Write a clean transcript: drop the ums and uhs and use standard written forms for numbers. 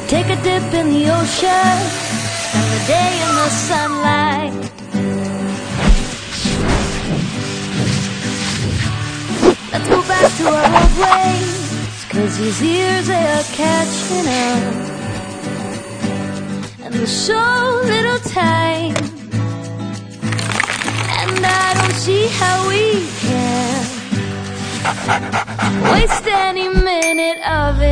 Take a dip in the ocean, spend the day in the sunlight. Let's go back to our old ways, 'cause these years they are catching up, and we'll show little time, and I don't see how we can waste any minute of it.